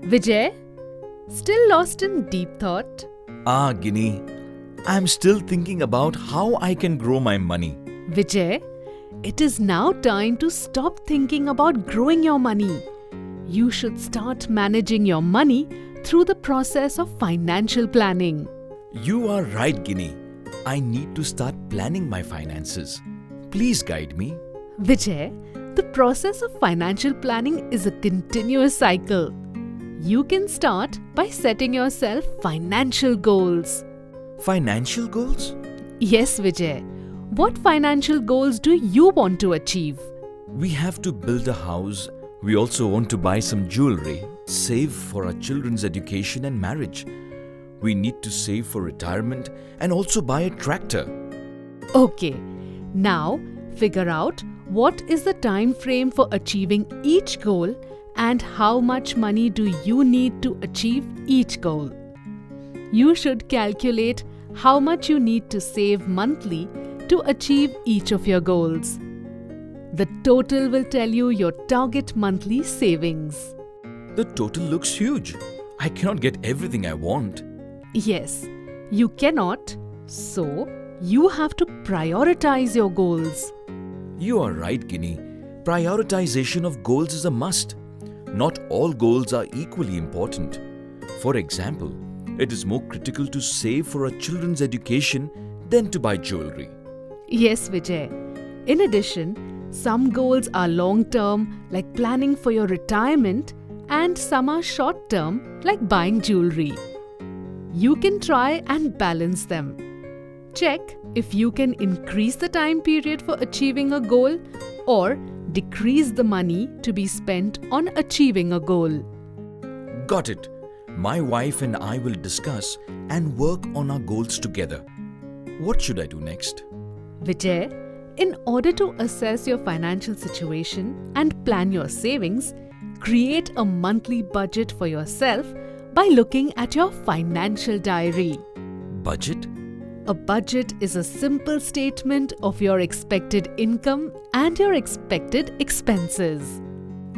Vijay, still lost in deep thought? Ginny, I'm still thinking about how I can grow my money. Vijay, it is now time to stop thinking about growing your money. You should start managing your money through the process of financial planning. You are right, Ginny. I need to start planning my finances. Please guide me. Vijay, the process of financial planning is a continuous cycle. You can start by setting yourself financial goals. Financial goals? Yes, Vijay. What financial goals do you want to achieve? We have to build a house. We also want to buy some jewelry, save for our children's education and marriage. We need to save for retirement and also buy a tractor. Okay, now figure out what is the time frame for achieving each goal and how much money do you need to achieve each goal. You should calculate how much you need to save monthly to achieve each of your goals. The total will tell you your target monthly savings. The total looks huge. I cannot get everything I want. Yes, you cannot, so you have to prioritize your goals. You are right, Ginny. Prioritization of goals is a must. Not all goals are equally important. For example, it is more critical to save for our children's education than to buy jewelry. Yes, Vijay. In addition, some goals are long-term, like planning for your retirement, and some are short-term, like buying jewelry. You can try and balance them. Check if you can increase the time period for achieving a goal or decrease the money to be spent on achieving a goal. Got it. My wife and I will discuss and work on our goals together. What should I do next? Vijay, in order to assess your financial situation and plan your savings, create a monthly budget for yourself by looking at your financial diary. Budget? A budget is a simple statement of your expected income and your expected expenses.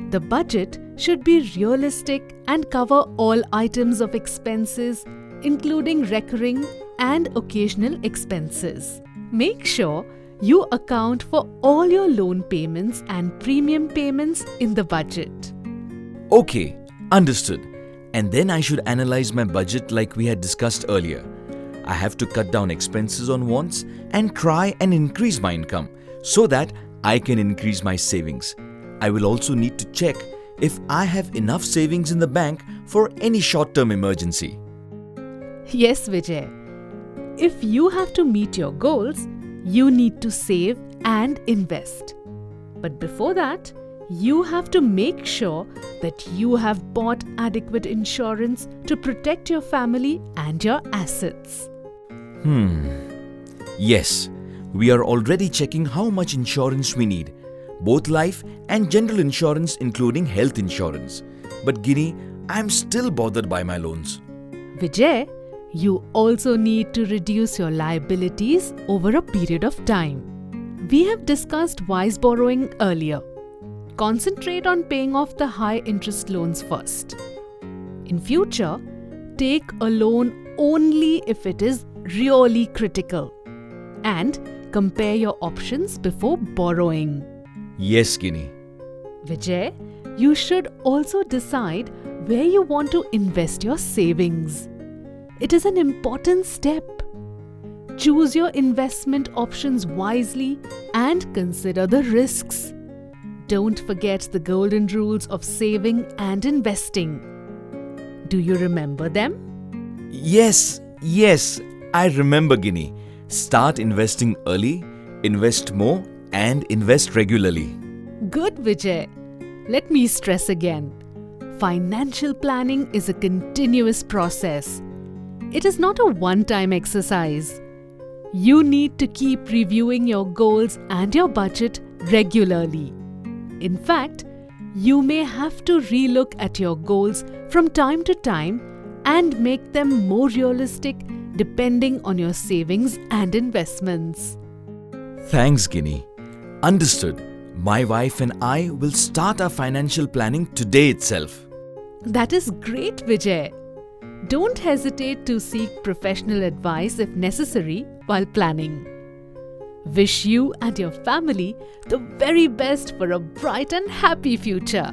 The budget should be realistic and cover all items of expenses, including recurring and occasional expenses. Make sure you account for all your loan payments and premium payments in the budget. Okay, understood. And then I should analyze my budget like we had discussed earlier. I have to cut down expenses on wants and try and increase my income so that I can increase my savings. I will also need to check if I have enough savings in the bank for any short-term emergency. Yes, Vijay. If you have to meet your goals, you need to save and invest. But before that, you have to make sure that you have bought adequate insurance to protect your family and your assets. Yes, we are already checking how much insurance we need, both life and general insurance including health insurance. But Ginny, I'm still bothered by my loans. Vijay, you also need to reduce your liabilities over a period of time. We have discussed wise borrowing earlier. Concentrate on paying off the high-interest loans first. In future, take a loan only if it is really critical and compare your options before borrowing. Yes, Ginny. Vijay, you should also decide where you want to invest your savings. It is an important step. Choose your investment options wisely and consider the risks. Don't forget the golden rules of saving and investing. Do you remember them? Yes, I remember, Ginny. Start investing early, invest more, and invest regularly. Good, Vijay. Let me stress again. Financial planning is a continuous process. It is not a one-time exercise. You need to keep reviewing your goals and your budget regularly. In fact, you may have to relook at your goals from time to time and make them more realistic depending on your savings and investments. Thanks, Ginny. Understood. My wife and I will start our financial planning today itself. That is great, Vijay. Don't hesitate to seek professional advice if necessary while planning. Wish you and your family the very best for a bright and happy future.